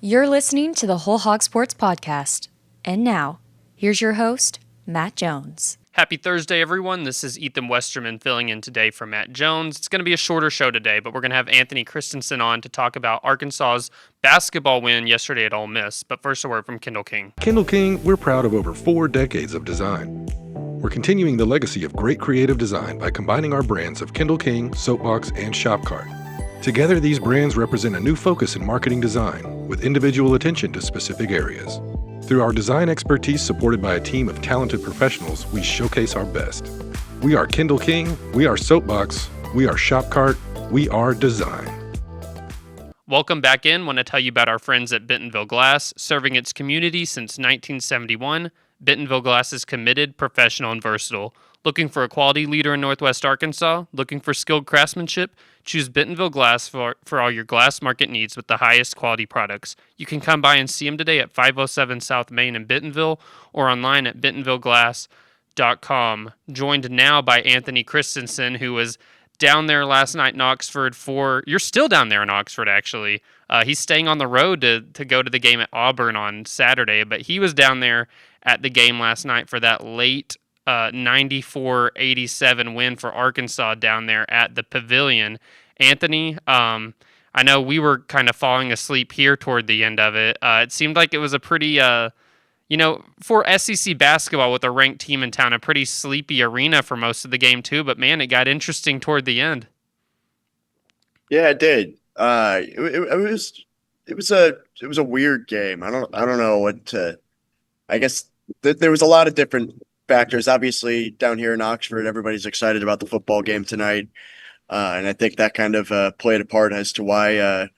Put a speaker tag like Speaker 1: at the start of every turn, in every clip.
Speaker 1: You're listening to the Whole Hog Sports Podcast. And now, here's your host, Matt Jones.
Speaker 2: Happy Thursday, everyone. This is Ethan Westerman filling in today for Matt Jones. It's going to be a shorter show today, but we're going to have Anthony Kristensen on to talk about Arkansas's basketball win yesterday at Ole Miss. But first, a word from Kendall King.
Speaker 3: Kendall King, we're proud of over 4 decades of design. We're continuing the legacy of great creative design by combining our brands of Kendall King, Soapbox, and Shopcart. Together, these brands represent a new focus in marketing design with individual attention to specific areas. Through our design expertise supported by a team of talented professionals, we showcase our best. We are Kendall King, we are Soapbox, we are Shopcart, we are design.
Speaker 2: Welcome back in. Want to tell you about our friends at Bentonville Glass, serving its community since 1971. Bentonville Glass is committed, professional, and versatile. Looking for a quality leader in Northwest Arkansas? Looking for skilled craftsmanship? Choose Bentonville Glass for all your glass market needs with the highest quality products. You can come by and see them today at 507 South Main in Bentonville or online at bentonvilleglass.com. Joined now by Anthony Kristensen, who was down there last night in Oxford for... You're still down there in Oxford, actually. He's staying on the road to go to the game at Auburn on Saturday, but he was down there at the game last night for that late 94-87 win for Arkansas down there at the Pavilion. Anthony, I know we were kind of falling asleep here toward the end of it. It seemed like it was a pretty, for SEC basketball with a ranked team in town, a pretty sleepy arena for most of the game too. But man, it got interesting toward the end.
Speaker 4: Yeah, it did. It was a weird game. I don't know what to. I guess there was a lot of different factors. Obviously, down here in Oxford, everybody's excited about the football game tonight, and I think that kind of played a part as to why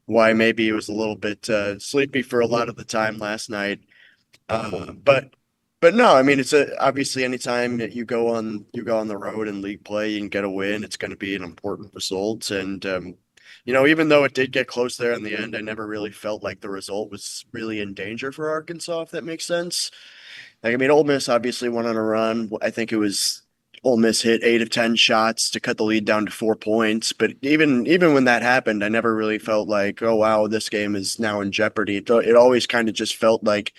Speaker 4: maybe it was a little bit sleepy for a lot of the time last night. But no, I mean obviously anytime that you go on the road in league play and get a win, it's going to be an important result. And even though it did get close there in the end, I never really felt like the result was really in danger for Arkansas, if that makes sense. Like, I mean, Ole Miss obviously went on a run. I think it was Ole Miss hit 8 of 10 shots to cut the lead down to 4 points. But even when that happened, I never really felt like, oh, wow, this game is now in jeopardy. It always kind of just felt like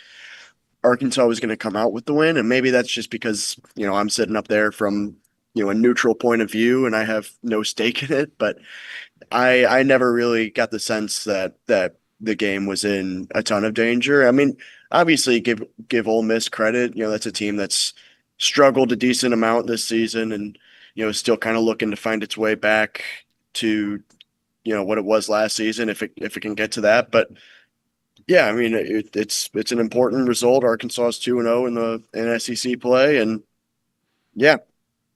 Speaker 4: Arkansas was going to come out with the win. And maybe that's just because, I'm sitting up there from, a neutral point of view and I have no stake in it. But I never really got the sense that the game was in a ton of danger. I mean, obviously give Ole Miss credit. That's a team that's struggled a decent amount this season and, still kind of looking to find its way back to, what it was last season, if it can get to that. But yeah, I mean, it's an important result. Arkansas is 2-0 in SEC play. And yeah,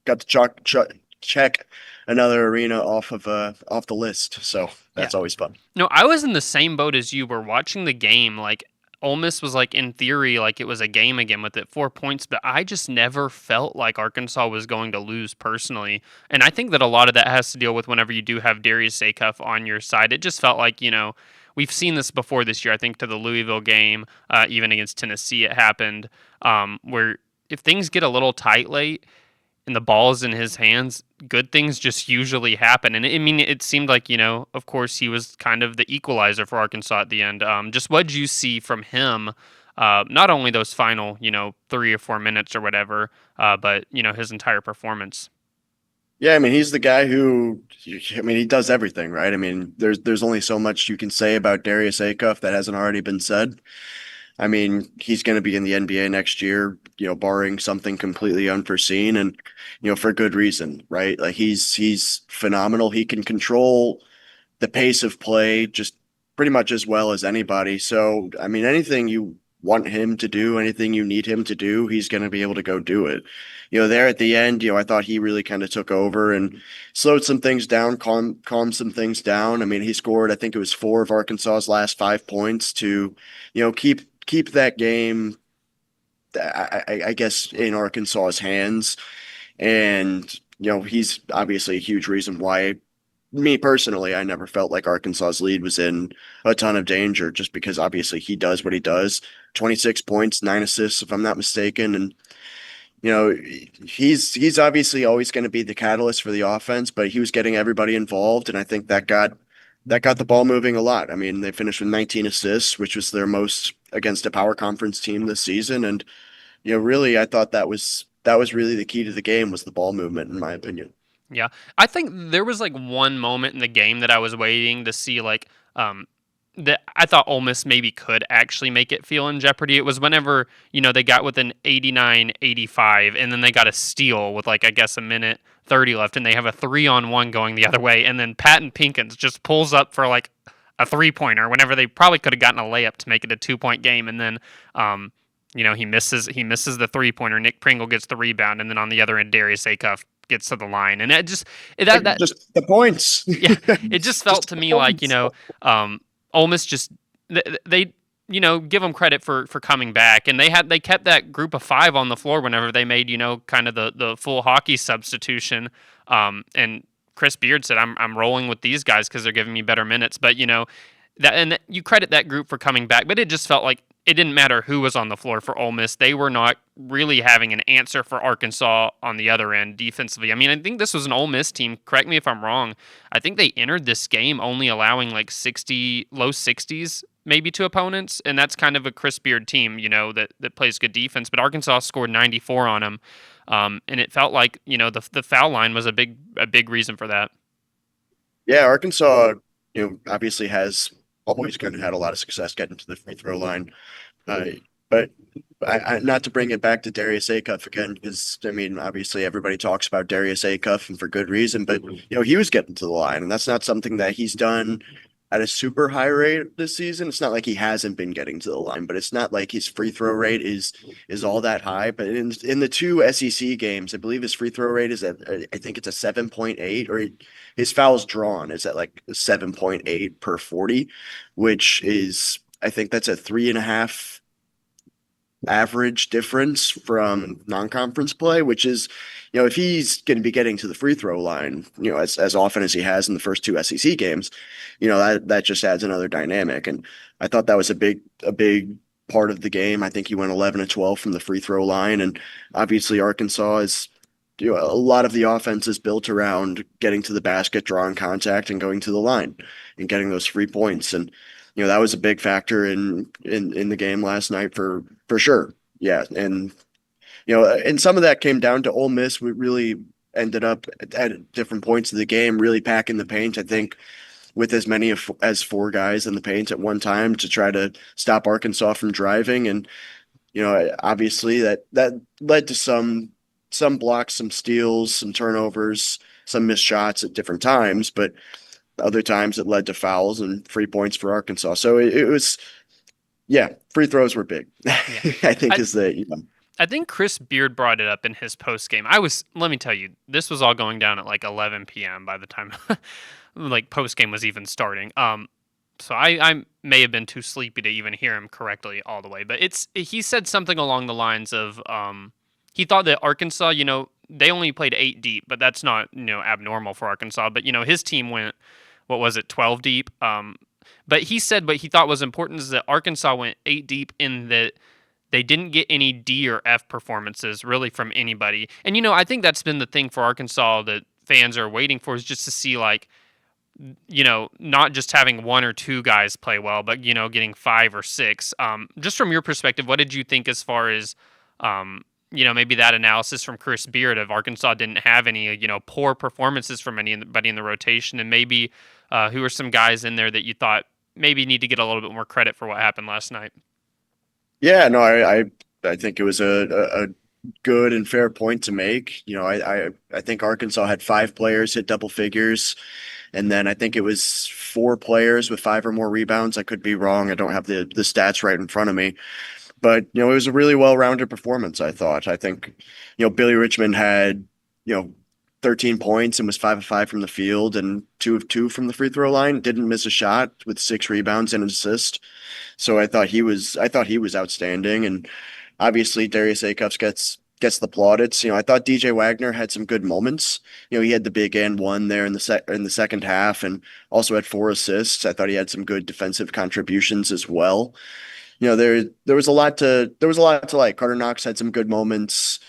Speaker 4: got to check another arena off the list. So that's always fun.
Speaker 2: No, I was in the same boat as you. We're watching the game. Like, Ole Miss was like, in theory, like it was a game again with it 4 points, but I just never felt like Arkansas was going to lose personally. And I think that a lot of that has to deal with whenever you do have Darius Acuff on your side. It just felt like, we've seen this before this year. I think to the Louisville game, even against Tennessee, it happened where if things get a little tight late, and the ball is in his hands, good things just usually happen. And it seemed like, of course, he was kind of the equalizer for Arkansas at the end. Just what did you see from him? Not only those final, 3 or 4 minutes or whatever, but, his entire performance.
Speaker 4: Yeah, I mean, he's the guy who, he does everything, right? I mean, there's only so much you can say about Darius Acuff that hasn't already been said. I mean, he's going to be in the NBA next year, barring something completely unforeseen and, for good reason, right? Like he's phenomenal. He can control the pace of play just pretty much as well as anybody. So, I mean, anything you want him to do, anything you need him to do, he's going to be able to go do it. There at the end, I thought he really kind of took over and slowed some things down, calmed some things down. I mean, he scored, I think it was 4 of Arkansas's last 5 points to, keep that game, I guess, in Arkansas's hands. And, he's obviously a huge reason why, me personally, I never felt like Arkansas's lead was in a ton of danger just because obviously he does what he does. 26 points, 9 assists, if I'm not mistaken. And, he's obviously always going to be the catalyst for the offense, but he was getting everybody involved. And I think that got that got the ball moving a lot. I mean, they finished with 19 assists, which was their most against a power conference team this season. And, really, I thought that was really the key to the game was the ball movement, in my opinion.
Speaker 2: Yeah. I think there was like one moment in the game that I was waiting to see that I thought Ole Miss maybe could actually make it feel in jeopardy. It was whenever, they got within 89-85 and then they got a steal with like I guess a minute 30 left and they have a 3-on-1 going the other way and then Patton Pinkins just pulls up for like a three-pointer whenever they probably could have gotten a layup to make it a 2-point game and then he misses the three-pointer. Nick Pringle gets the rebound and then on the other end Darius Acuff gets to the line and that
Speaker 4: Just the points.
Speaker 2: yeah, it just felt
Speaker 4: Just
Speaker 2: to
Speaker 4: the
Speaker 2: me like
Speaker 4: points.
Speaker 2: Ole Miss just they give them credit for coming back, and they kept that group of five on the floor whenever they made kind of the full hockey substitution. And Chris Beard said, "I'm rolling with these guys because they're giving me better minutes." But you credit that group for coming back, but it just felt like it didn't matter who was on the floor for Ole Miss. They were not really having an answer for Arkansas on the other end defensively. I mean, I think this was an Ole Miss team. Correct me if I'm wrong. I think they entered this game only allowing like low 60s maybe to opponents, and that's kind of a Chris Beard team, that plays good defense. But Arkansas scored 94 on them, and it felt like the foul line was a big reason for that.
Speaker 4: Yeah, Arkansas, obviously has always kind of had a lot of success getting to the free throw line. Uh, but not to bring it back to Darius Acuff again, because I mean, obviously everybody talks about Darius Acuff and for good reason, but he was getting to the line, and that's not something that he's done at a super high rate this season. It's not like he hasn't been getting to the line, but it's not like his free throw rate is all that high. But in the two SEC games, I believe his free throw rate is at I think it's a 7.8, or his fouls drawn is at like 7.8 per 40, which is I think that's a 3.5 average difference from non-conference play, which is, if he's going to be getting to the free throw line, as often as he has in the first two SEC games, that just adds another dynamic. And I thought that was a big part of the game. I think he went 11 to 12 from the free throw line. And obviously Arkansas is, a lot of the offense is built around getting to the basket, drawing contact, and going to the line and getting those 3 points. And that was a big factor in the game last night for sure. Yeah, and and some of that came down to Ole Miss. We really ended up at different points of the game really packing the paint. I think with as many as four guys in the paint at one time to try to stop Arkansas from driving, and obviously that led to some blocks, some steals, some turnovers, some missed shots at different times, but other times it led to fouls and 3 points for Arkansas. So it was, yeah, free throws were big.
Speaker 2: Yeah.
Speaker 4: I think
Speaker 2: I think Chris Beard brought it up in his post game. Let me tell you, this was all going down at like 11 p.m. by the time like post game was even starting. So I may have been too sleepy to even hear him correctly all the way, but he said something along the lines of he thought that Arkansas, they only played 8 deep, but that's not abnormal for Arkansas. But his team went, what was it, 12 deep? But he said what he thought was important is that Arkansas went 8 deep in that they didn't get any D or F performances really from anybody. And I think that's been the thing for Arkansas that fans are waiting for is just to see like not just having one or two guys play well, but getting 5 or 6. Just from your perspective, what did you think as far as maybe that analysis from Chris Beard of Arkansas didn't have any poor performances from anybody in the rotation, and maybe who are some guys in there that you thought maybe need to get a little bit more credit for what happened last night?
Speaker 4: Yeah, no, I think it was a good and fair point to make. I think Arkansas had 5 players hit double figures. And then I think it was 4 players with 5 or more rebounds. I could be wrong. I don't have the stats right in front of me. But, it was a really well-rounded performance, I thought. I think, Billy Richmond had, 13 points and was 5 of 5 from the field and 2 of 2 from the free throw line. Didn't miss a shot with 6 rebounds and an assist. So I thought he was outstanding. And obviously Darius Acuff gets the plaudits. I thought DJ Wagner had some good moments. He had the big and one there in the second half, and also had 4 assists. I thought he had some good defensive contributions as well. There was a lot to like. Carter Knox had some good moments.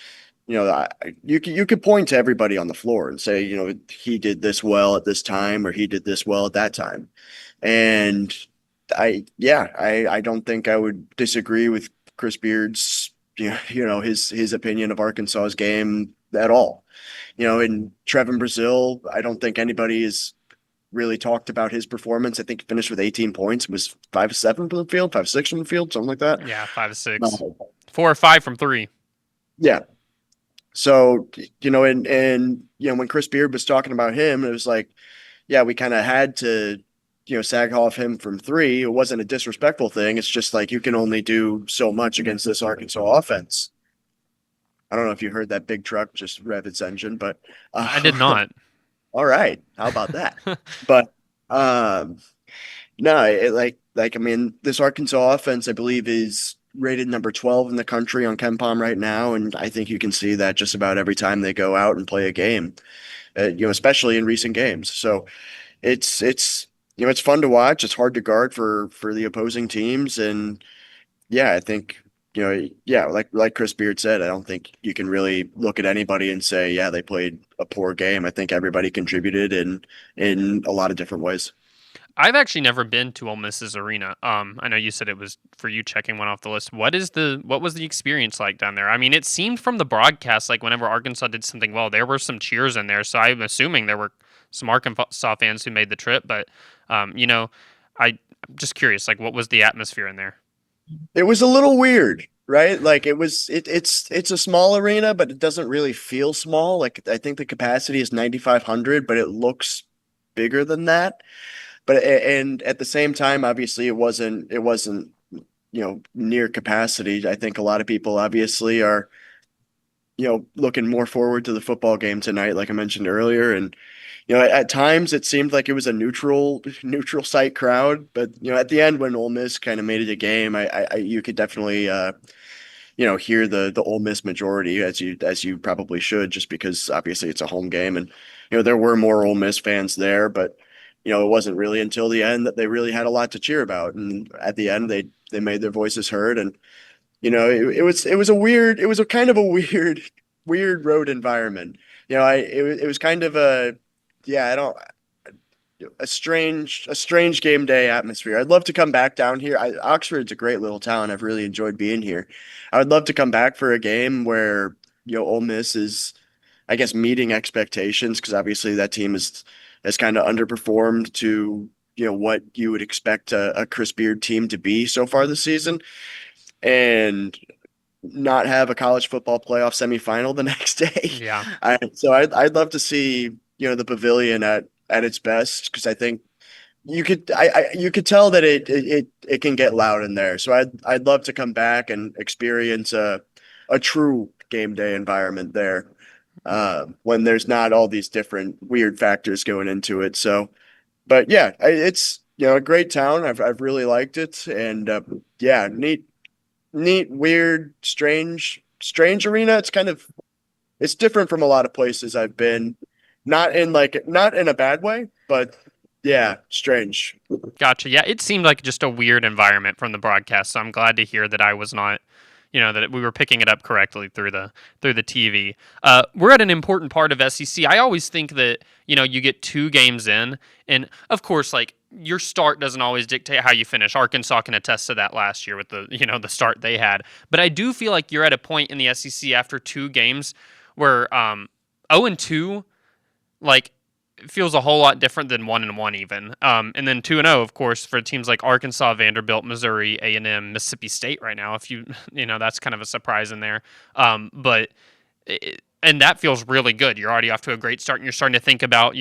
Speaker 4: you could point to everybody on the floor and say, he did this well at this time or he did this well at that time. And I don't think I would disagree with Chris Beard's, his opinion of Arkansas's game at all. In Trevin Brazil, I don't think anybody has really talked about his performance. I think he finished with 18 points, was 5-7 from the field, 5-6 from the field, something like that.
Speaker 2: Yeah, 5-6,
Speaker 4: Uh,
Speaker 2: 4 or 5 from 3.
Speaker 4: yeah. So, and when Chris Beard was talking about him, it was like, yeah, we kind of had to, sag off him from three. It wasn't a disrespectful thing. It's just like you can only do so much against this Arkansas offense. I don't know if you heard that big truck just rev its engine, but
Speaker 2: I did not.
Speaker 4: All right, how about that? But um, no, I mean, this Arkansas offense, I believe, is rated number 12 in the country on KenPom right now, and I think you can see that just about every time they go out and play a game, especially in recent games. So it's fun to watch. It's hard to guard for the opposing teams, and yeah, I think yeah, like Chris Beard said, I don't think you can really look at anybody and say, yeah, they played a poor game. I think everybody contributed in a lot of different ways.
Speaker 2: I've actually never been to Ole Miss's arena. I know you said it was for you checking one off the list. What was the experience like down there? I mean, it seemed from the broadcast like whenever Arkansas did something well, there were some cheers in there. So I'm assuming there were some Arkansas fans who made the trip. But I'm just curious, like what was the atmosphere in there?
Speaker 4: It was a little weird, right? Like it's a small arena, but it doesn't really feel small. Like I think the capacity is 9,500, but it looks bigger than that. But and at the same time, obviously it wasn't near capacity. I think a lot of people obviously are looking more forward to the football game tonight, like I mentioned earlier. And at times it seemed like it was a neutral site crowd, but at the end when Ole Miss kind of made it a game, you could definitely hear the Ole Miss majority, as you probably should, just because obviously it's a home game, and there were more Ole Miss fans there, but it wasn't really until the end that they really had a lot to cheer about, and at the end they made their voices heard, and it was a kind of a weird road environment. It was kind of a yeah, I don't a strange game day atmosphere. I'd love to come back down here. Oxford's a great little town. I've really enjoyed being here. I would love to come back for a game where Ole Miss is, I guess, meeting expectations, because obviously that team has kind of underperformed to what you would expect a Chris Beard team to be so far this season, and not have a college football playoff semifinal the next day.
Speaker 2: Yeah.
Speaker 4: I'd love to see the pavilion at its best, because I think you could tell that it can get loud in there. So I'd love to come back and experience a true game day environment there, when there's not all these different weird factors going into it. So, but yeah, it's a great town. I've really liked it, and yeah, neat, weird, strange arena. It's different from a lot of places I've been. Not in a bad way, but yeah, strange.
Speaker 2: Gotcha. Yeah, it seemed like just a weird environment from the broadcast. So I'm glad to hear that I was not, that we were picking it up correctly through the TV. We're at an important part of SEC. I always think that you get 2 games in, and of course, like your start doesn't always dictate how you finish. Arkansas can attest to that last year with the the start they had. But I do feel like you're at a point in the SEC after 2 games where 0-2 like feels a whole lot different than 1-1 even. And then 2-0, of course, for teams like Arkansas, Vanderbilt, Missouri, A&M, Mississippi State right now. If that's kind of a surprise in there. And that feels really good. You're already off to a great start, and you're starting to think about,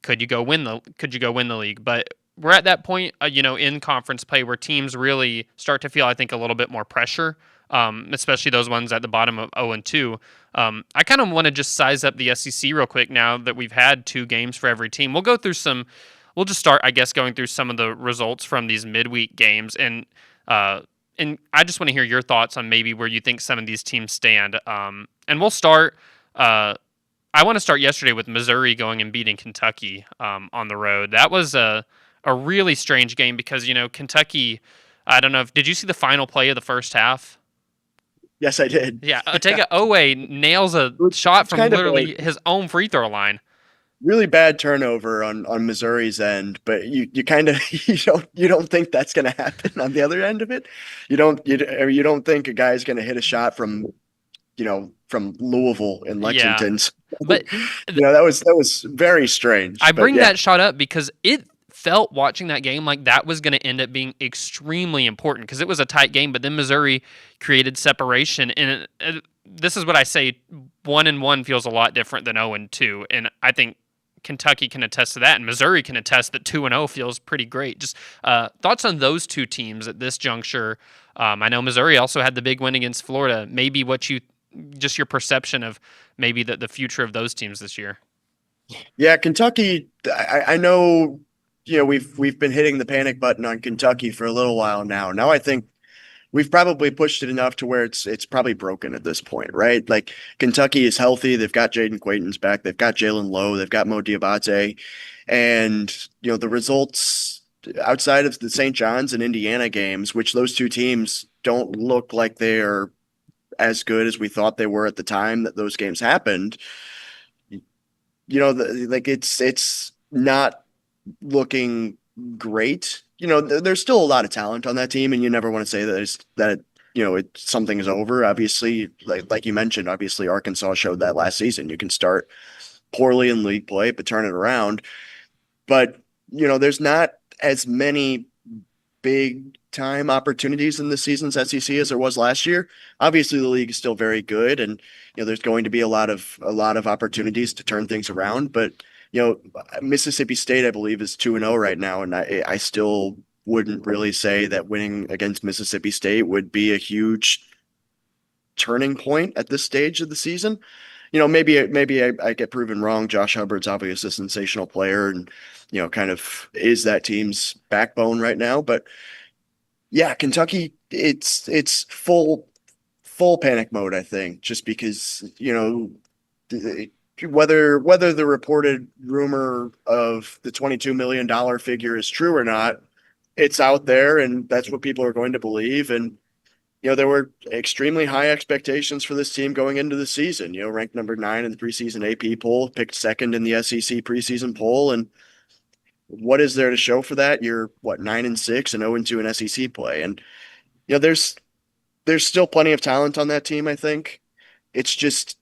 Speaker 2: could you go win the league? But we're at that point, in conference play where teams really start to feel, I think, a little bit more pressure. Especially those ones at the bottom of 0-2. I kind of want to just size up the SEC real quick now that we've had 2 games for every team. We'll just start, I guess, going through some of the results from these midweek games. And I just want to hear your thoughts on maybe where you think some of these teams stand. And we'll start, I want to start yesterday with Missouri going and beating Kentucky on the road. That was a really strange game because, Kentucky, I don't know, did you see the final play of the first half?
Speaker 4: Yes, I did.
Speaker 2: Yeah, Otega Owe nails a shot
Speaker 4: It's
Speaker 2: from
Speaker 4: kind of a
Speaker 2: literally his own free throw line.
Speaker 4: really bad turnover on Missouri's end, but you kind of you don't think that's going to happen on the other end of it. You don't think a guy's going to hit a shot from from Louisville in
Speaker 2: Yeah,
Speaker 4: Lexington. So,
Speaker 2: but
Speaker 4: that was very
Speaker 2: I
Speaker 4: strange, but
Speaker 2: bring
Speaker 4: yeah.
Speaker 2: that shot up because it felt watching that game like that was going to end up being extremely important because it was a tight game, but then Missouri created separation. And this is what I say: 1-1 feels a lot different than 0-2, and I think Kentucky can attest to that, and Missouri can attest that 2-0 feels pretty great. Just thoughts on those two teams at this juncture. I know Missouri also had the big win against Florida. Maybe just your perception of maybe the future of those teams this year.
Speaker 4: Yeah, Kentucky. I know, we've been hitting the panic button on Kentucky for a little while now. Now I think we've probably pushed it enough to where it's probably broken at this point, right? Like Kentucky is healthy. They've got Jaden Quayton's back. They've got Jalen Lowe. They've got Mo Diabate, and the results outside of the St. John's and Indiana games, which those two teams don't look like they are as good as we thought they were at the time that those games happened. Like it's not looking great. There's still a lot of talent on that team, and you never want to say something is over. Obviously, like you mentioned, obviously Arkansas showed that last season. You can start poorly in league play, but turn it around. But there's not as many big time opportunities in this season's SEC as there was last year. Obviously, the league is still very good, and there's going to be a lot of opportunities to turn things around. But Mississippi State, I believe, is 2-0 right now, and I still wouldn't really say that winning against Mississippi State would be a huge turning point at this stage of the season. Maybe I get proven wrong. Josh Hubbard's obviously a sensational player, and kind of is that team's backbone right now. But yeah, Kentucky, it's full panic mode, I think, just because whether the reported rumor of the $22 million figure is true or not, it's out there, and that's what people are going to believe. And there were extremely high expectations for this team going into the season. Ranked number 9 in the preseason AP poll, picked second in the SEC preseason poll, and what is there to show for that? You're 9-6 and 0-2 in SEC play, and there's still plenty of talent on that team. I think it's just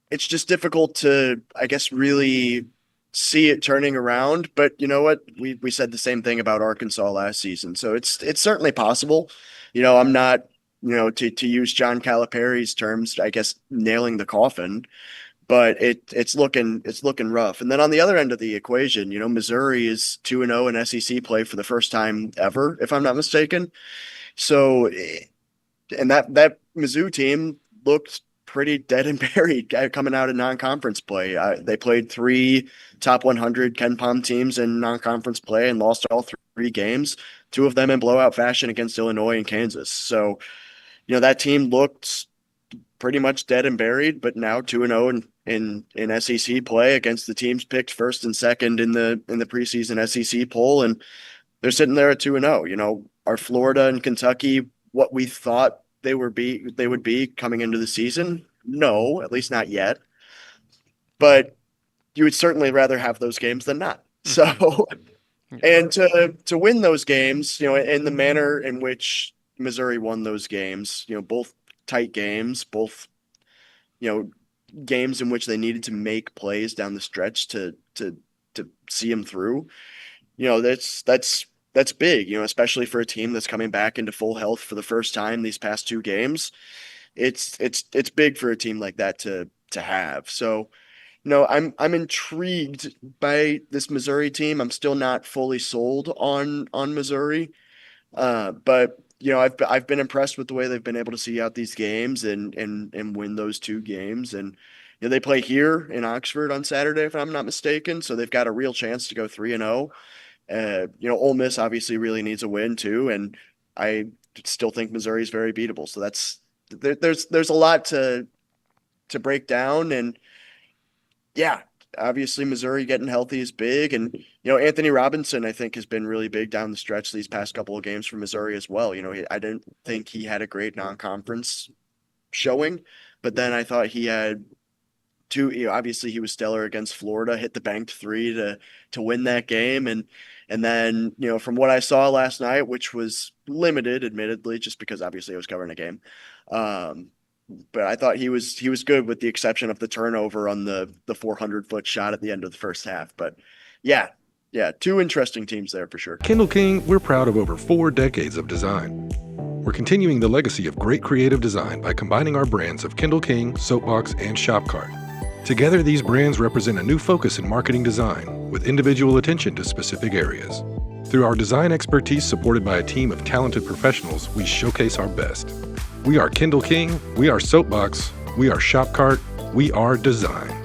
Speaker 4: it's just difficult to, I guess, really see it turning around. But you know what? We said the same thing about Arkansas last season, so it's certainly possible. I'm not, to use John Calipari's terms, I guess, nailing the coffin, but it's looking rough. And then on the other end of the equation, Missouri is 2-0 in SEC play for the first time ever, if I'm not mistaken. So, and that Mizzou team looked pretty dead and buried coming out of non-conference play. They played 3 top 100 Ken Palm teams in non-conference play and lost all 3 games, 2 of them in blowout fashion against Illinois and Kansas. So, that team looked pretty much dead and buried, but now 2-0 in SEC play against the teams picked first and second in the preseason SEC poll, and they're sitting there at 2-0. Are Florida and Kentucky what we thought they would be coming into the season? No, at least not yet. But you would certainly rather have those games than not. So, and to win those games, in the manner in which Missouri won those games, both tight games, both games in which they needed to make plays down the stretch to see them through. That's big, especially for a team that's coming back into full health for the first time these past 2 games. It's big for a team like that to have. So, I'm intrigued by this Missouri team. I'm still not fully sold on Missouri. But I've been impressed with the way they've been able to see out these games and win those 2 games. And they play here in Oxford on Saturday, if I'm not mistaken. So they've got a real chance to go 3-0. Ole Miss obviously really needs a win too, and I still think Missouri is very beatable. So there's a lot to break down, and yeah, obviously Missouri getting healthy is big, and Anthony Robinson I think has been really big down the stretch these past couple of games for Missouri as well. I didn't think he had a great non-conference showing, but then I thought he had two. Obviously he was stellar against Florida, hit the banked three to win that game, and then from what I saw last night, which was limited, admittedly, just because obviously I was covering a game. Um, but I thought he was good with the exception of the turnover on the 400-foot shot at the end of the first half. But yeah, yeah, two interesting teams there for sure.
Speaker 3: Kindle King, we're proud of over 4 decades of design. We're continuing the legacy of great creative design by combining our brands of Kindle King, Soapbox, and Shopcart. Together, these brands represent a new focus in marketing design with individual attention to specific areas. Through our design expertise supported by a team of talented professionals, we showcase our best. We are Kindle King, we are Soapbox, we are Shopcart, we are design.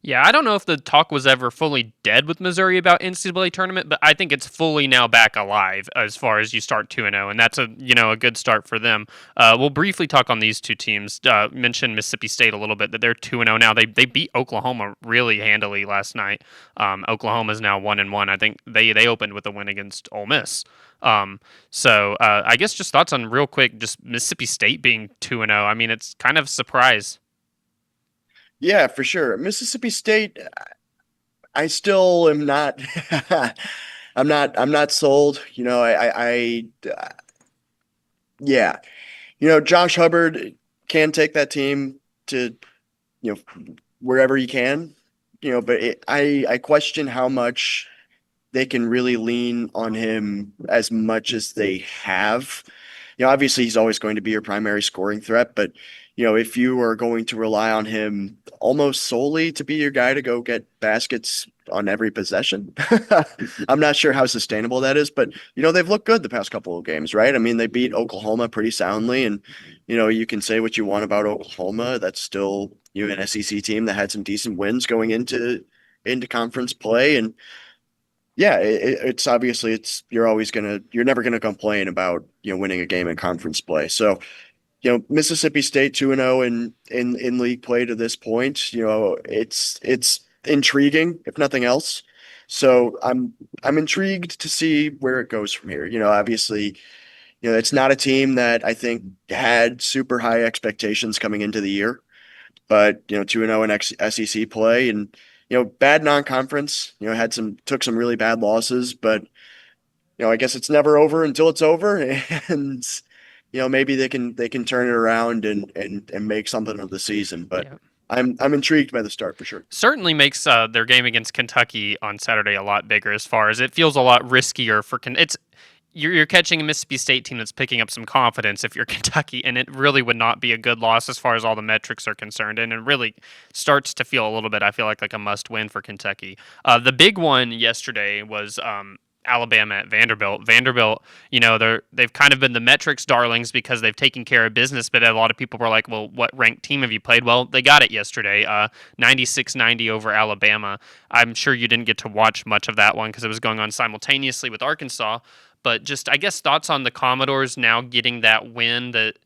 Speaker 2: Yeah, I don't know if the talk was ever fully dead with Missouri about NCAA tournament, but I think it's fully now back alive as far as you start 2-0, and that's a good start for them. We'll briefly talk on these two teams. Mention Mississippi State a little bit, that they're 2-0 now. They beat Oklahoma really handily last night. Oklahoma is now 1-1. I think they opened with a win against Ole Miss. So I guess just thoughts on real quick, just Mississippi State being 2-0. I mean, it's kind of a surprise.
Speaker 4: Yeah, for sure. Mississippi State, I still am not. I'm not sold. Yeah. Josh Hubbard can take that team to wherever he can. But I question how much they can really lean on him as much as they have. Obviously he's always going to be your primary scoring threat, but if you are going to rely on him almost solely to be your guy to go get baskets on every possession, I'm not sure how sustainable that is, but they've looked good the past couple of games, right? I mean, they beat Oklahoma pretty soundly, and you can say what you want about Oklahoma. That's still an SEC team that had some decent wins going into conference play, and yeah, it's obviously you're never gonna complain about winning a game in conference play. So Mississippi State 2-0 in league play to this point. It's intriguing if nothing else. So I'm intrigued to see where it goes from here. Obviously, it's not a team that I think had super high expectations coming into the year, but 2-0 in SEC play, and bad non-conference. Took some really bad losses, but I guess it's never over until it's over, and maybe they can turn it around and make something of the season. But yeah. I'm intrigued by the start for sure.
Speaker 2: Certainly makes their game against Kentucky on Saturday a lot bigger, as far as it feels a lot riskier for you're catching a Mississippi State team that's picking up some confidence if you're Kentucky, and it really would not be a good loss as far as all the metrics are concerned, and it really starts to feel a little bit, I feel like a must-win for Kentucky. The big one yesterday was Alabama at Vanderbilt. Vanderbilt, they've kind of been the metrics darlings because they've taken care of business, but a lot of people were like, well, what ranked team have you played? Well, they got it yesterday, 96-90 over Alabama. I'm sure you didn't get to watch much of that one because it was going on simultaneously with Arkansas, but just, I guess, thoughts on the Commodores now getting that win that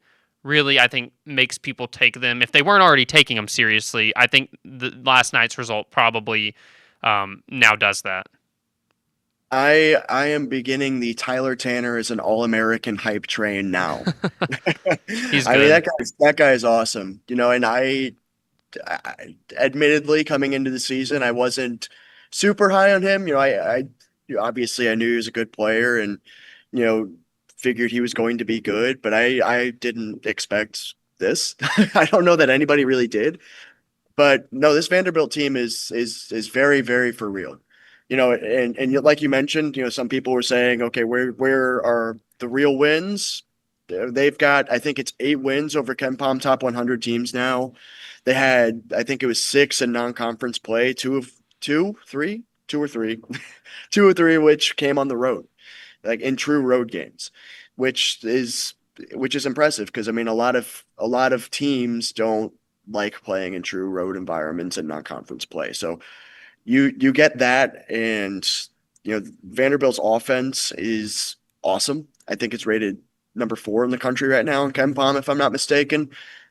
Speaker 2: really, I think, makes people take them. If they weren't already taking them seriously, I think the last night's result probably now does that.
Speaker 4: I am beginning the Tyler Tanner as an All-American hype train now.
Speaker 2: He's good.
Speaker 4: I mean, that guy is awesome. And I admittedly, coming into the season, I wasn't super high on him. I obviously I knew he was a good player, and figured he was going to be good, but I didn't expect this. I don't know that anybody really did. But no, this Vanderbilt team is very, very for real. And like you mentioned, some people were saying, okay, where are the real wins? They've got, I think it's 8 wins over KenPom top 100 teams now. They had, I think it was 6 in non-conference play, 2 or 3, 2 or 3, which came on the road, like in true road games, which is impressive because I mean a lot of teams don't like playing in true road environments and non-conference play. So you get that, and Vanderbilt's offense is awesome. I think it's rated number 4 in the country right now in KenPom, if I'm not mistaken.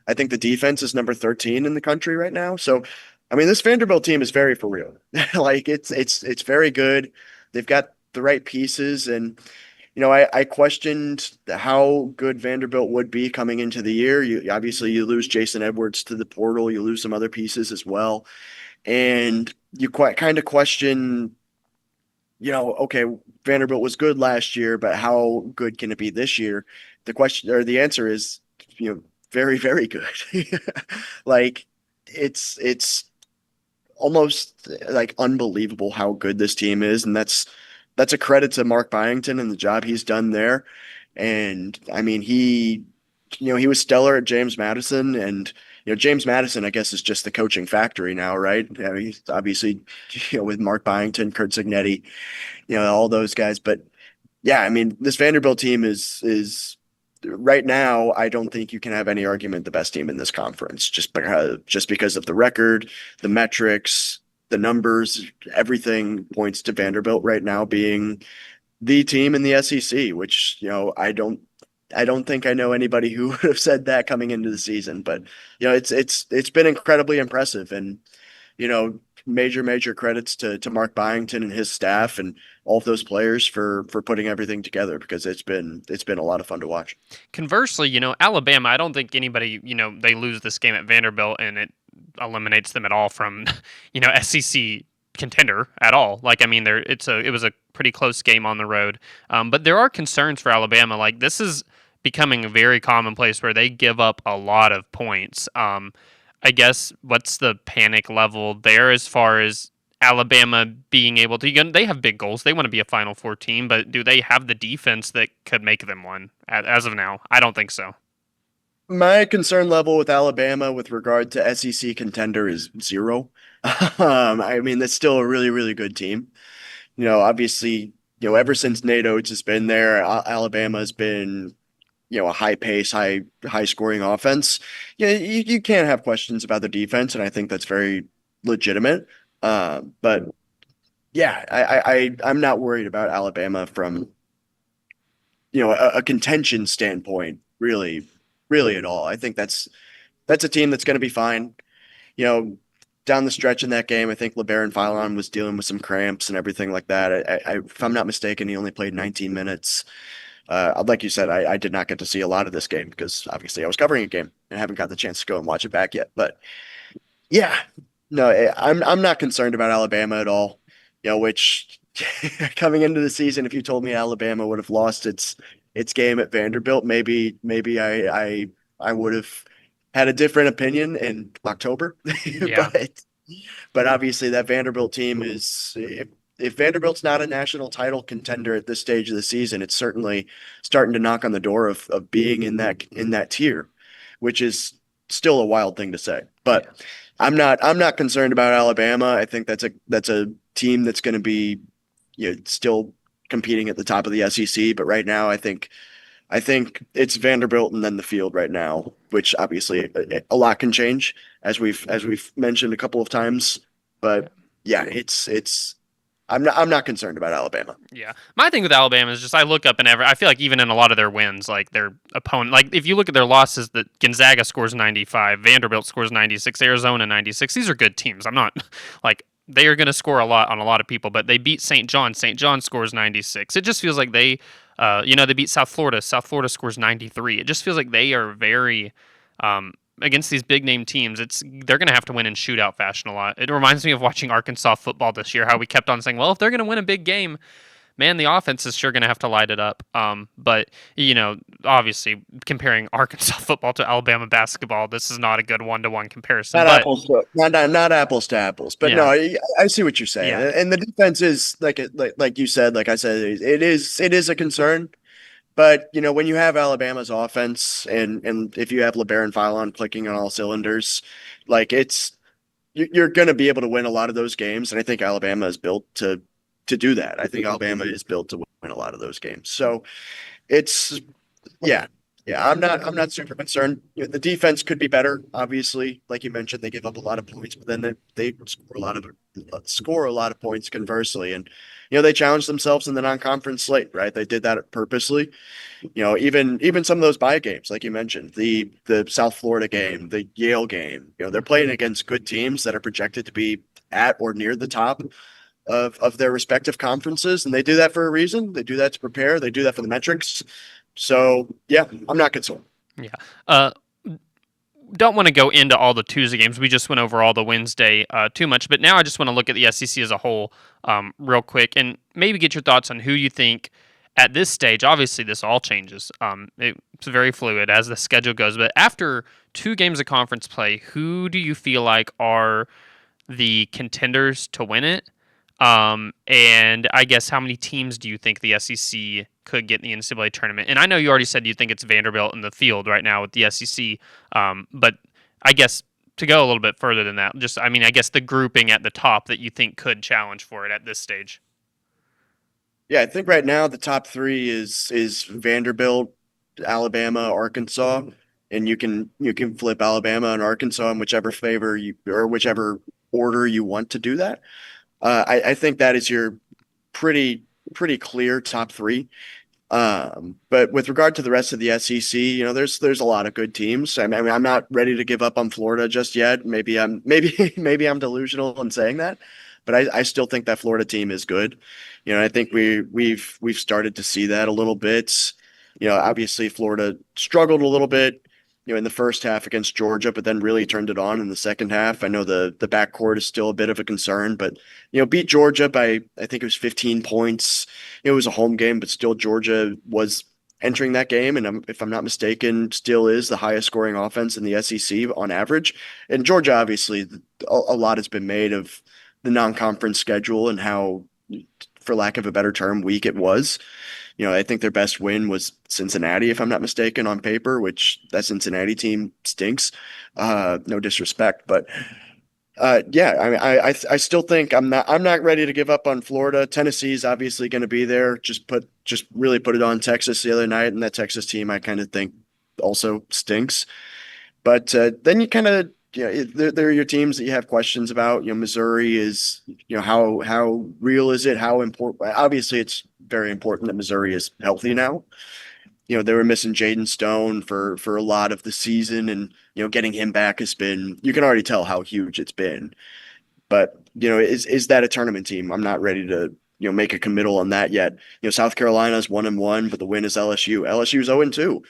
Speaker 4: I think the defense is number 13 in the country right now. So I mean, this Vanderbilt team is very for real. Like it's very good. They've got the right pieces, and I questioned how good Vanderbilt would be coming into the year. You lose Jason Edwards to the portal, you lose some other pieces as well, and you quite kind of question, okay, Vanderbilt was good last year, but how good can it be this year? The question or the answer is, very, very good. Like it's almost like unbelievable how good this team is, and that's a credit to Mark Byington and the job he's done there. And I mean, he was stellar at James Madison, and James Madison, I guess, is just the coaching factory now, right? He's obviously, with Mark Byington, Kurt Signetti, all those guys. But yeah, I mean, this Vanderbilt team is right now. I don't think you can have any argument the best team in this conference just because of the record, the metrics, the numbers, everything points to Vanderbilt right now being the team in the SEC. Which I don't think I know anybody who would have said that coming into the season, but it's been incredibly impressive, and major credits to Mark Byington and his staff and all of those players for putting everything together, because it's been a lot of fun to watch.
Speaker 2: Conversely, Alabama, I don't think anybody, they lose this game at Vanderbilt and it eliminates them at all from, SEC contender at all. Like, I mean, it was a pretty close game on the road. But there are concerns for Alabama. Like, this is becoming a very commonplace where they give up a lot of points. I guess what's the panic level there as far as Alabama being able to? They have big goals. They want to be a Final Four team, but do they have the defense that could make them one? As of now, I don't think so.
Speaker 4: My concern level with Alabama with regard to SEC contender is zero. I mean, that's still a really, really good team. Obviously, ever since Nate Oates has been there, Alabama has been, a high pace, high scoring offense. Yeah, you can't have questions about the defense, and I think that's very legitimate. But yeah, I'm not worried about Alabama from a contention standpoint, really, really at all. I think that's a team that's going to be fine. You know, Down the stretch in that game, I think LeBaron Philon was dealing with some cramps and everything like that. If I'm not mistaken, he only played 19 minutes. Like you said, I did not get to see a lot of this game because obviously I was covering a game and haven't got the chance to go and watch it back yet. But yeah, no, I'm not concerned about Alabama at all. Which coming into the season, if you told me Alabama would have lost its game at Vanderbilt, maybe I would have had a different opinion in October.
Speaker 2: Yeah.
Speaker 4: But obviously that Vanderbilt team is, if Vanderbilt's not a national title contender at this stage of the season, it's certainly starting to knock on the door of being in that tier, which is still a wild thing to say. But I'm not concerned about Alabama. I think that's a team that's going to be still competing at the top of the SEC. But right now, I think it's Vanderbilt and then the field right now, which obviously a lot can change as we've mentioned a couple of times. But yeah, I'm not concerned about Alabama.
Speaker 2: Yeah. My thing with Alabama is just I look up and I feel like even in a lot of their wins, like their opponent, like if you look at their losses, that Gonzaga scores 95, Vanderbilt scores 96, Arizona 96. These are good teams. I'm not like they are going to score a lot on a lot of people, but they beat St. John. St. John scores 96. It just feels like they beat South Florida. South Florida scores 93. It just feels like they are very, against these big name teams, they're going to have to win in shootout fashion a lot. It reminds me of watching Arkansas football this year, how we kept on saying, well, if they're going to win a big game, man, the offense is sure going to have to light it up. But obviously comparing Arkansas football to Alabama basketball, this is not a good one-to-one comparison.
Speaker 4: Not apples to apples. But
Speaker 2: Yeah.
Speaker 4: no, I see what you're saying.
Speaker 2: Yeah.
Speaker 4: And the defense is like you said, like I said, it is a concern. But when you have Alabama's offense and if you have LeBaron Philon clicking on all cylinders, like you're going to be able to win a lot of those games. And I think Alabama is built to do that. I think Alabama is built to win a lot of those games. So yeah, Yeah, I'm not super concerned. The defense could be better, obviously. Like you mentioned, they give up a lot of points, but then they score a lot of points conversely. And they challenged themselves in the non-conference slate, right? They did that purposely. Even some of those bye games, like you mentioned, the South Florida game, the Yale game, they're playing against good teams that are projected to be at or near the top of their respective conferences, and they do that for a reason. They do that to prepare. They do that for the metrics. So yeah, I'm not concerned.
Speaker 2: Yeah. Uh, don't want to go into all the Tuesday games. We just went over all the Wednesday too much, but now I just want to look at the SEC as a whole real quick and maybe get your thoughts on who you think at this stage. Obviously, this all changes. It's very fluid as the schedule goes, but after 2 games of conference play, who do you feel like are the contenders to win it? And I guess how many teams do you think the SEC could get in the NCAA tournament? And I know you already said you think it's Vanderbilt in the field right now with the SEC, but I guess to go a little bit further than that, I guess the grouping at the top that you think could challenge for it at this stage.
Speaker 4: Yeah, I think right now the top three is Vanderbilt, Alabama, Arkansas, and you can flip Alabama and Arkansas in whichever favor you or whichever order you want to do that. I think that is your pretty pretty clear top three. But with regard to the rest of the SEC, there's a lot of good teams. I mean, I'm not ready to give up on Florida just yet. Maybe I'm delusional in saying that, but I still think that Florida team is good. I think we've started to see that a little bit. Obviously Florida struggled a little bit, in the first half against Georgia, but then really turned it on in the second half. I know the backcourt is still a bit of a concern, but beat Georgia by I think it was 15 points. It was a home game, but still Georgia was entering that game, and if I'm not mistaken, still is the highest scoring offense in the SEC on average. And Georgia, obviously, a lot has been made of the non-conference schedule and how, for lack of a better term, weak it was. I think their best win was Cincinnati, if I'm not mistaken, on paper, which that Cincinnati team stinks. No disrespect, but yeah, I mean, I still think I'm not ready to give up on Florida. Tennessee's obviously going to be there. Just really put it on Texas the other night, and that Texas team I kind of think also stinks. But then you kind of there are your teams that you have questions about. Missouri is how real is it? How important? Obviously, it's very important that Missouri is healthy now. They were missing Jaden Stone for a lot of the season, and getting him back has been, you can already tell how huge it's been. But is that a tournament team? I'm not ready to make a committal on that yet. South Carolina's 1-1, but the win is LSU. LSU's 0-2.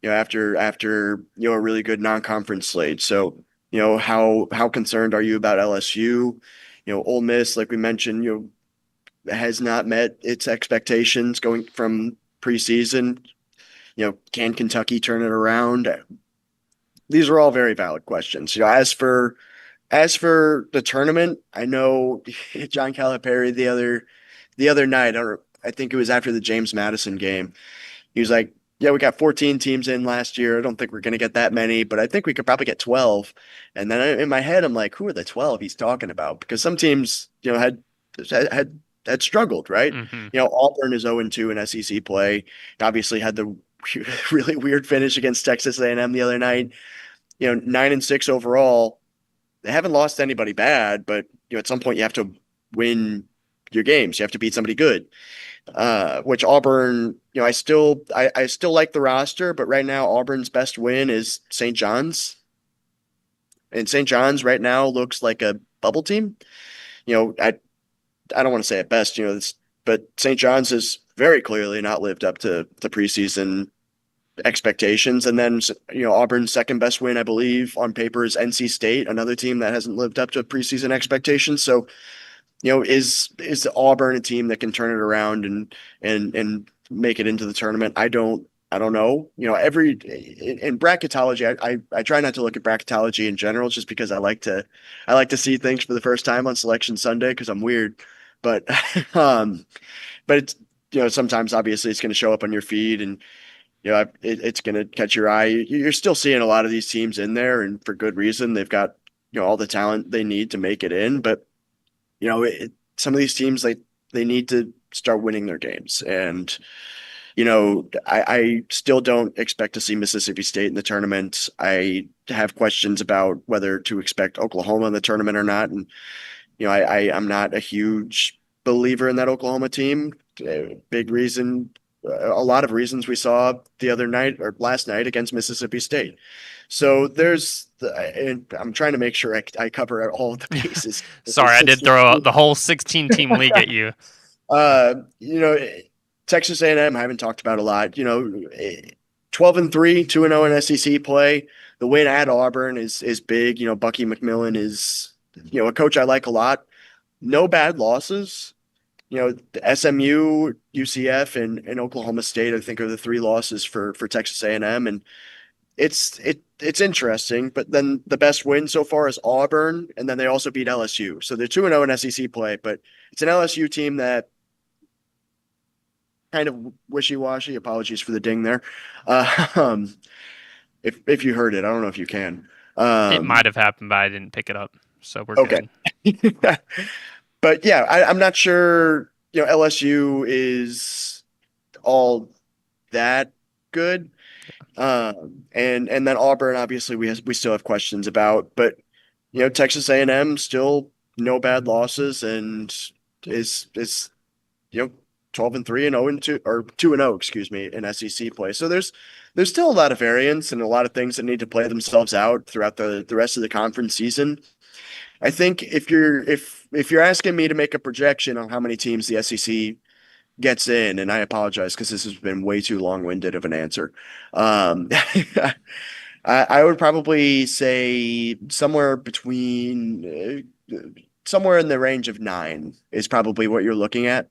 Speaker 4: After a really good non-conference slate. So how concerned are you about LSU? Ole Miss, like we mentioned, has not met its expectations going from preseason. Can Kentucky turn it around? These are all very valid questions. As for the tournament, I know John Calipari the other night, or I think it was after the James Madison game, he was like, "Yeah, we got 14 teams in last year. I don't think we're going to get that many, but I think we could probably get 12." And then in my head, I'm like, "Who are the 12 he's talking about?" Because some teams, had struggled, right?
Speaker 2: Hmm.
Speaker 4: Auburn is 0-2 in SEC play. Obviously, had the really weird finish against Texas A&M the other night. 9-6 overall. They haven't lost anybody bad, but at some point you have to win your games. You have to beat somebody good. Which Auburn, I still like the roster, but right now Auburn's best win is St. John's, and St. John's right now looks like a bubble team. I don't want to say at best, but St. John's has very clearly not lived up to the preseason expectations. And then, Auburn's second best win, I believe, on paper is NC State, another team that hasn't lived up to preseason expectations. So, is Auburn a team that can turn it around and make it into the tournament? I don't know. In bracketology, I try not to look at bracketology in general, just because I like to see things for the first time on Selection Sunday because I'm weird. But um, but it's sometimes obviously it's going to show up on your feed, and it's going to catch your eye. You're still seeing a lot of these teams in there, and for good reason. They've got all the talent they need to make it in, but some of these teams, they need to start winning their games. And I still don't expect to see Mississippi State in the tournament. I have questions about whether to expect Oklahoma in the tournament or not. And, I'm not a huge believer in that Oklahoma team. Big reason, a lot of reasons we saw the other night or last night against Mississippi State. So and I'm trying to make sure I cover all of the bases.
Speaker 2: Sorry, I did throw out the whole 16-team league at you.
Speaker 4: Uh, you know, Texas A&M I haven't talked about a lot. 12-3, 2-0 in SEC play. The win at Auburn is big. Bucky McMillan is a coach I like a lot. No bad losses. The SMU, UCF, and Oklahoma State I think are the three losses for Texas A&M, and it's interesting. But then the best win so far is Auburn, and then they also beat LSU. So they're 2-0 in SEC play, but it's an LSU team that kind of wishy-washy. Apologies for the ding there. If you heard it, I don't know if you can.
Speaker 2: It might have happened, but I didn't pick it up, so we're
Speaker 4: okay.
Speaker 2: good.
Speaker 4: But yeah, I'm not sure. LSU is all that good, and then Auburn, obviously, we still have questions about. But Texas A&M still no bad losses and is 12-3 and 0-2 or 2-0, excuse me, in SEC play. So there's still a lot of variance and a lot of things that need to play themselves out throughout the rest of the conference season. I think if you're asking me to make a projection on how many teams the SEC gets in, and I apologize because this has been way too long-winded of an answer. I would probably say somewhere in the range of 9 is probably what you're looking at.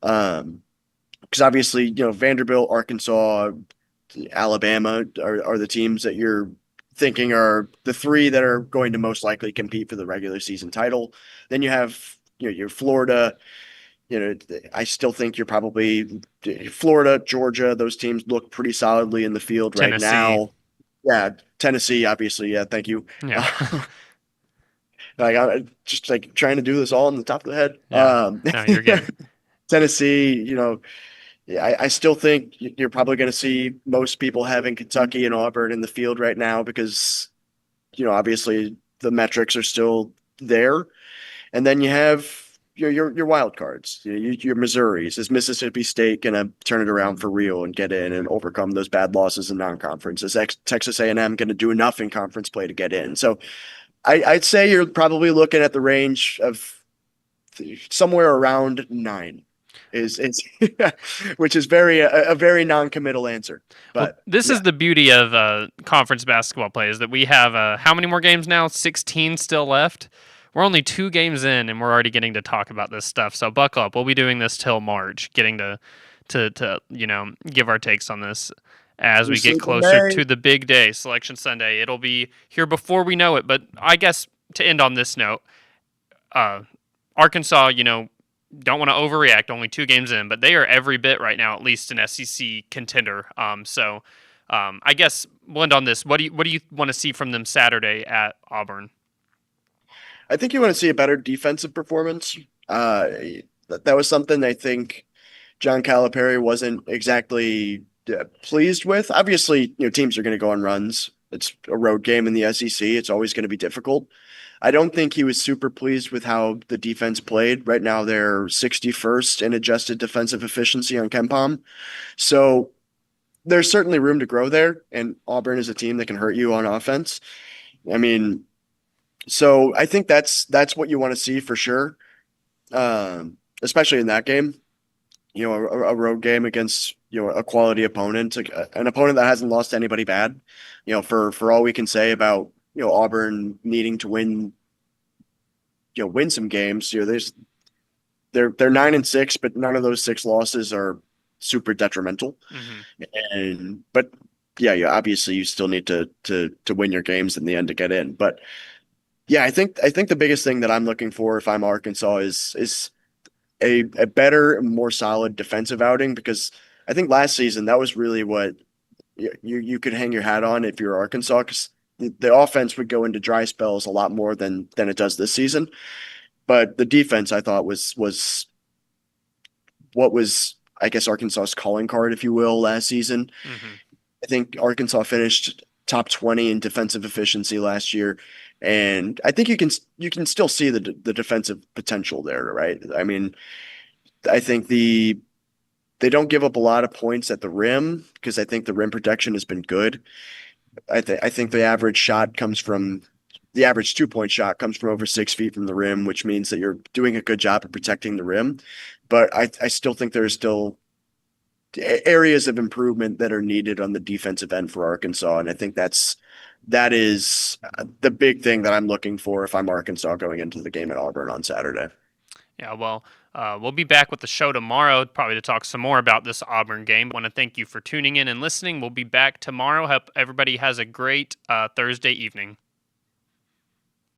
Speaker 4: Because obviously, Vanderbilt, Arkansas, Alabama are the teams that you're thinking are the three that are going to most likely compete for the regular season title. Then you have, your Florida. I still think you're probably Florida, Georgia. Those teams look pretty solidly in the field right now. Yeah, Tennessee, obviously. Yeah, thank you.
Speaker 2: Yeah.
Speaker 4: I'm just like trying to do this all on the top of the head.
Speaker 2: Yeah. No, you're good.
Speaker 4: Tennessee, I still think you're probably going to see most people having Kentucky and Auburn in the field right now because, obviously the metrics are still there. And then you have your wild cards, your Missouris. Is Mississippi State going to turn it around for real and get in and overcome those bad losses in non-conference? Is Texas A&M going to do enough in conference play to get in? So I'd say you're probably looking at the range of somewhere around 9. Is which is a very non-committal answer. But
Speaker 2: this is the beauty of conference basketball play is that we have how many more games now? 16 still left. We're only 2 games in, and we're already getting to talk about this stuff. So buckle up. We'll be doing this till March, getting to give our takes on this as we get closer to the big day, Selection Sunday. It'll be here before we know it. But I guess to end on this note, Arkansas, don't want to overreact, only 2 games in, but they are every bit right now, at least an SEC contender. So I guess we'll end on this. What do you want to see from them Saturday at Auburn?
Speaker 4: I think you want to see a better defensive performance. That was something I think John Calipari wasn't exactly pleased with. Obviously, teams are going to go on runs. It's a road game in the SEC. It's always going to be difficult. I don't think he was super pleased with how the defense played. Right now, they're 61st in adjusted defensive efficiency on KenPom. So there's certainly room to grow there, and Auburn is a team that can hurt you on offense. I mean, so I think that's what you want to see for sure, especially in that game. A road game against a quality opponent, an opponent that hasn't lost anybody bad. For all we can say about Auburn needing to win some games. They're 9-6, but none of those 6 losses are super detrimental. Mm-hmm. But obviously you still need to win your games in the end to get in. But yeah, I think the biggest thing that I'm looking for if I'm Arkansas is a better, more solid defensive outing, because I think last season that was really what you could hang your hat on if you're Arkansas, because the offense would go into dry spells a lot more than it does this season. But the defense, I thought, was what was I guess, Arkansas's calling card, if you will, last season.
Speaker 2: Hmm.
Speaker 4: I think Arkansas finished top 20 in defensive efficiency last year, and I think you can still see the defensive potential there, right? I mean, I think they don't give up a lot of points at the rim because I think the rim protection has been good. I think the average 2-point shot comes from over 6 feet from the rim, which means that you're doing a good job of protecting the rim. But I still think there's still areas of improvement that are needed on the defensive end for Arkansas, and I think that is the big thing that I'm looking for if I'm Arkansas going into the game at Auburn on Saturday.
Speaker 2: Yeah, well, we'll be back with the show tomorrow, probably to talk some more about this Auburn game. I want to thank you for tuning in and listening. We'll be back tomorrow. Hope everybody has a great Thursday evening.